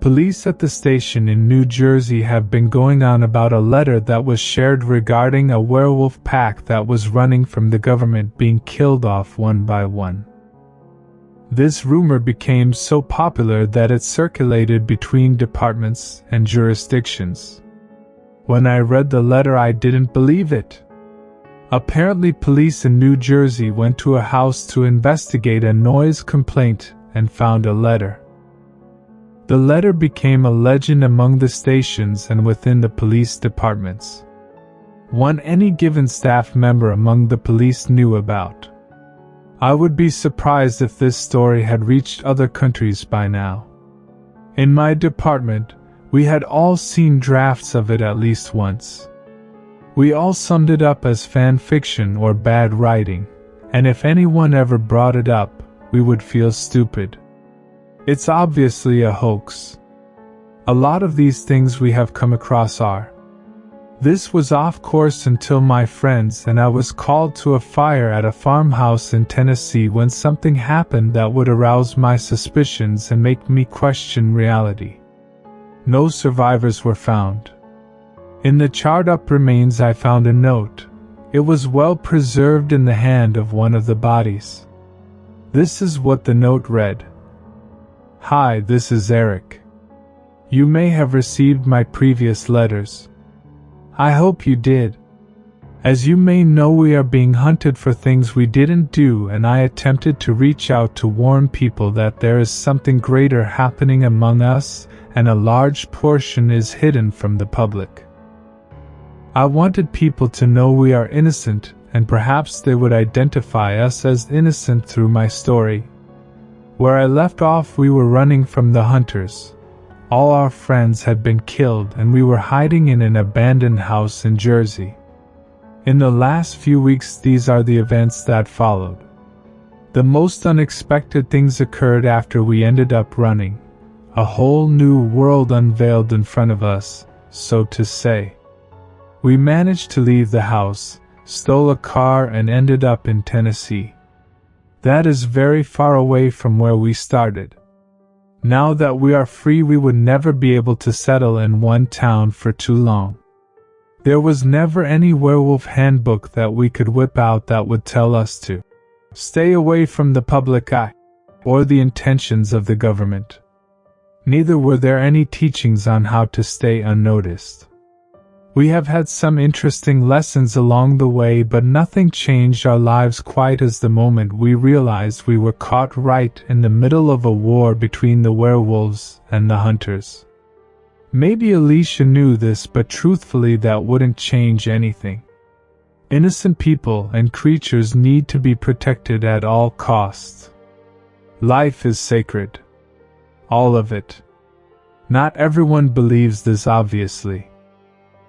Police at the station in New Jersey have been going on about a letter that was shared regarding a werewolf pack that was running from the government being killed off one by one. This rumor became so popular that it circulated between departments and jurisdictions. When I read the letter, I didn't believe it. Apparently, police in New Jersey went to a house to investigate a noise complaint and found a letter. The letter became a legend among the stations and within the police departments. One any given staff member among the police knew about. I would be surprised if this story had reached other countries by now. In my department, we had all seen drafts of it at least once. We all summed it up as fan fiction or bad writing, and if anyone ever brought it up, we would feel stupid. It's obviously a hoax. A lot of these things we have come across are. This was off course until my friends and I was called to a fire at a farmhouse in Tennessee when something happened that would arouse my suspicions and make me question reality. No survivors were found. In the charred up remains I found a note. It was well preserved in the hand of one of the bodies. This is what the note read. Hi, this is Eric. You may have received my previous letters. I hope you did. As you may know, we are being hunted for things we didn't do, and I attempted to reach out to warn people that there is something greater happening among us, and a large portion is hidden from the public. I wanted people to know we are innocent, and perhaps they would identify us as innocent through my story. Where I left off, we were running from the hunters. All our friends had been killed and we were hiding in an abandoned house in Jersey. In the last few weeks, these are the events that followed. The most unexpected things occurred after we ended up running. A whole new world unveiled in front of us, so to say. We managed to leave the house, stole a car, and ended up in Tennessee. That is very far away from where we started. Now that we are free, we would never be able to settle in one town for too long. There was never any werewolf handbook that we could whip out that would tell us to stay away from the public eye or the intentions of the government. Neither were there any teachings on how to stay unnoticed. We have had some interesting lessons along the way, but nothing changed our lives quite as the moment we realized we were caught right in the middle of a war between the werewolves and the hunters. Maybe Alicia knew this, but truthfully that wouldn't change anything. Innocent people and creatures need to be protected at all costs. Life is sacred. All of it. Not everyone believes this, obviously.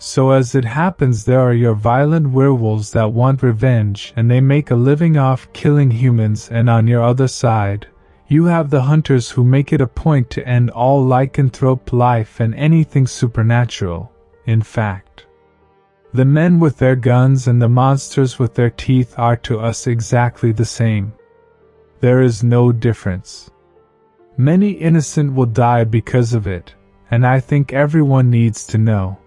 So as it happens, there are your violent werewolves that want revenge and they make a living off killing humans, and on your other side, you have the hunters who make it a point to end all lycanthrope life and anything supernatural. In fact, the men with their guns and the monsters with their teeth are to us exactly the same. There is no difference. Many innocent will die because of it, and I think everyone needs to know.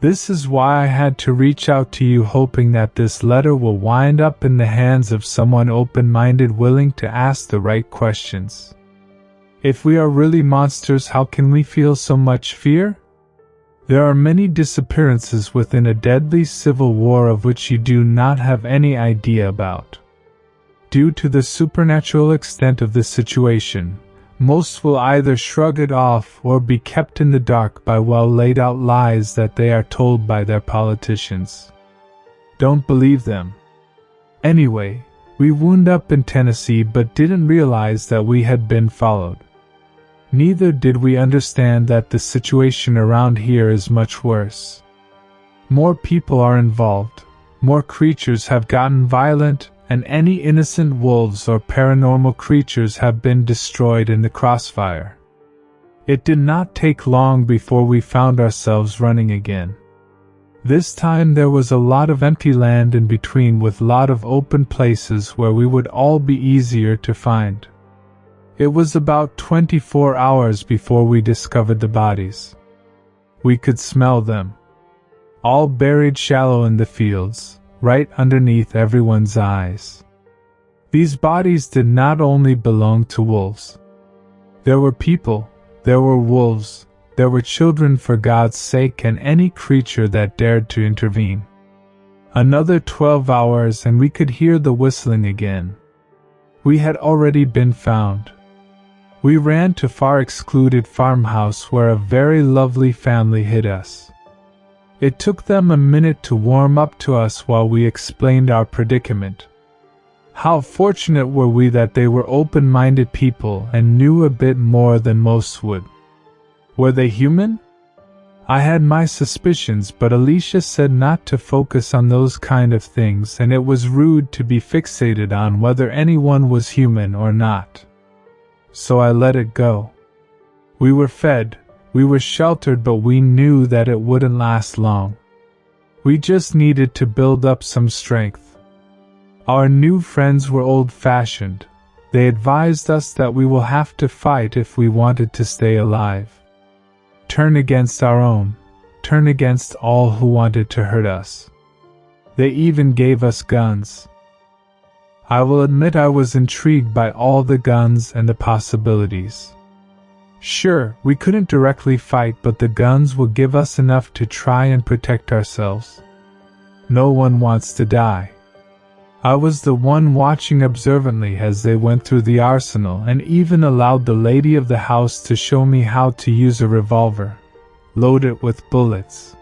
This is why I had to reach out to you, hoping that this letter will wind up in the hands of someone open-minded, willing to ask the right questions. If we are really monsters, how can we feel so much fear? There are many disappearances within a deadly civil war of which you do not have any idea about. Due to the supernatural extent of the situation, most will either shrug it off or be kept in the dark by well laid out lies that they are told by their politicians. Don't believe them. Anyway, we wound up in Tennessee but didn't realize that we had been followed. Neither did we understand that the situation around here is much worse. More people are involved, more creatures have gotten violent, and any innocent wolves or paranormal creatures have been destroyed in the crossfire. It did not take long before we found ourselves running again. This time there was a lot of empty land in between, with a lot of open places where we would all be easier to find. It was about 24 hours before we discovered the bodies. We could smell them, all buried shallow in the fields, right underneath everyone's eyes. These bodies did not only belong to wolves. There were people, there were wolves, there were children for God's sake, and any creature that dared to intervene. Another 12 hours and we could hear the whistling again. We had already been found. We ran to far excluded farmhouse where a very lovely family hid us. It took them a minute to warm up to us while we explained our predicament. How fortunate were we that they were open-minded people and knew a bit more than most would. Were they human? I had my suspicions, but Alicia said not to focus on those kind of things, and it was rude to be fixated on whether anyone was human or not. So I let it go. We were fed, we were sheltered, but we knew that it wouldn't last long. We just needed to build up some strength. Our new friends were old-fashioned. They advised us that we will have to fight if we wanted to stay alive. Turn against our own, turn against all who wanted to hurt us. They even gave us guns. I will admit I was intrigued by all the guns and the possibilities. Sure, we couldn't directly fight, but the guns will give us enough to try and protect ourselves. No one wants to die. I was the one watching observantly as they went through the arsenal, and even allowed the lady of the house to show me how to use a revolver, load it with bullets.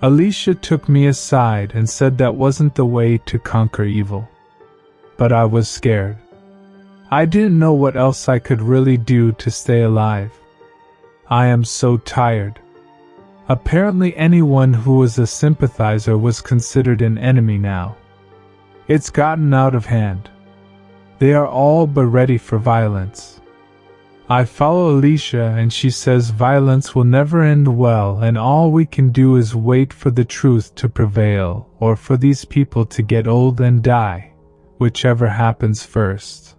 Alicia took me aside and said that wasn't the way to conquer evil. But I was scared. I didn't know what else I could really do to stay alive. I am so tired. Apparently anyone who was a sympathizer was considered an enemy now. It's gotten out of hand. They are all but ready for violence. I follow Alicia and she says violence will never end well, and all we can do is wait for the truth to prevail, or for these people to get old and die, whichever happens first.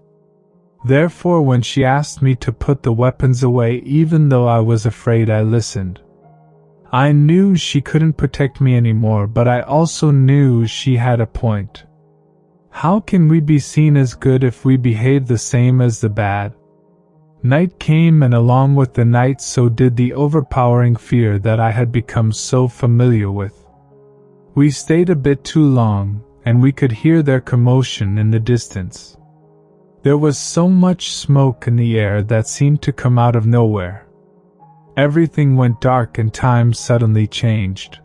Therefore, when she asked me to put the weapons away, even though I was afraid, I listened. I knew she couldn't protect me anymore, but I also knew she had a point. How can we be seen as good if we behave the same as the bad? Night came, and along with the night so did the overpowering fear that I had become so familiar with. We stayed a bit too long, and we could hear their commotion in the distance. There was so much smoke in the air that seemed to come out of nowhere. Everything went dark and time suddenly changed.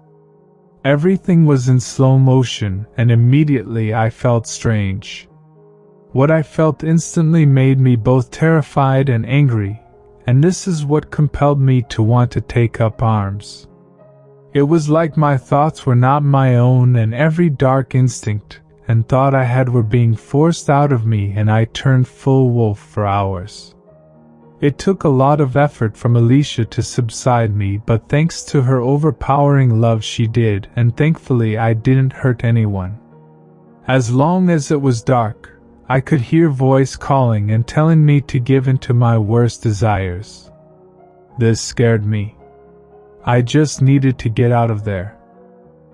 Everything was in slow motion, and immediately I felt strange. What I felt instantly made me both terrified and angry, and this is what compelled me to want to take up arms. It was like my thoughts were not my own, and every dark instinct and thought I had were being forced out of me, and I turned full wolf for hours. It took a lot of effort from Alicia to subside me, but thanks to her overpowering love she did, and thankfully I didn't hurt anyone. As long as it was dark, I could hear voice calling and telling me to give in to my worst desires. This scared me. I just needed to get out of there.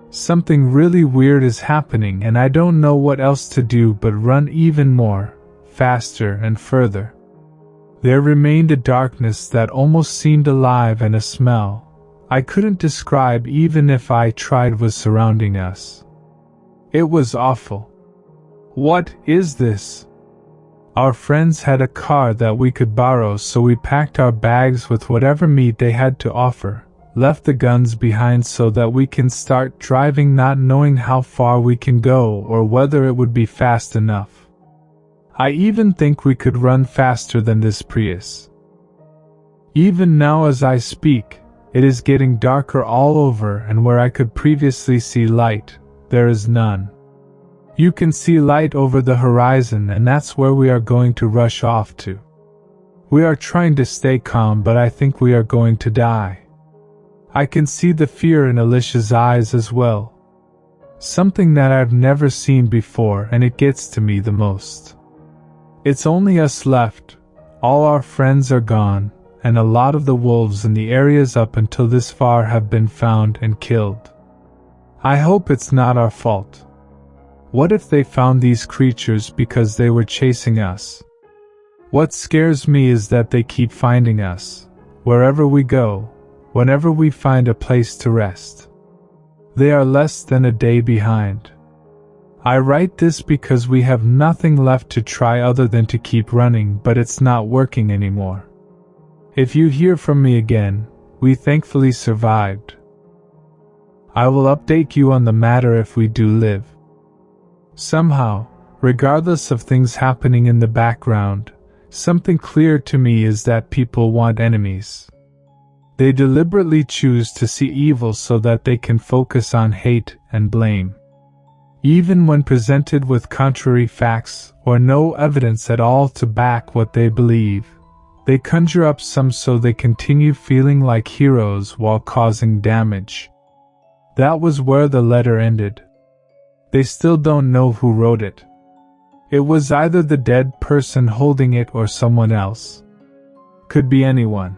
Something really weird is happening, and I don't know what else to do but run even more, faster and further. There remained a darkness that almost seemed alive, and a smell I couldn't describe even if I tried was surrounding us. It was awful. What is this? Our friends had a car that we could borrow, so we packed our bags with whatever meat they had to offer, left the guns behind so that we can start driving, not knowing how far we can go or whether it would be fast enough. I even think we could run faster than this Prius. Even now as I speak, it is getting darker all over, and where I could previously see light, there is none. You can see light over the horizon, and that's where we are going to rush off to. We are trying to stay calm, but I think we are going to die. I can see the fear in Alicia's eyes as well. Something that I've never seen before, and it gets to me the most. It's only us left, All our friends are gone, and a lot of the wolves in the areas up until this far have been found and killed. I hope it's not our fault. What if they found these creatures because they were chasing us? What scares me is that they keep finding us, wherever we go, whenever we find a place to rest. They are less than a day behind. I write this because we have nothing left to try other than to keep running, but it's not working anymore. If you hear from me again, we thankfully survived. I will update you on the matter if we do live. Somehow, regardless of things happening in the background, something clear to me is that people want enemies. They deliberately choose to see evil so that they can focus on hate and blame. Even when presented with contrary facts or no evidence at all to back what they believe, they conjure up some so they continue feeling like heroes while causing damage. That was where the letter ended. They still don't know who wrote it. It was either the dead person holding it or someone else. Could be anyone.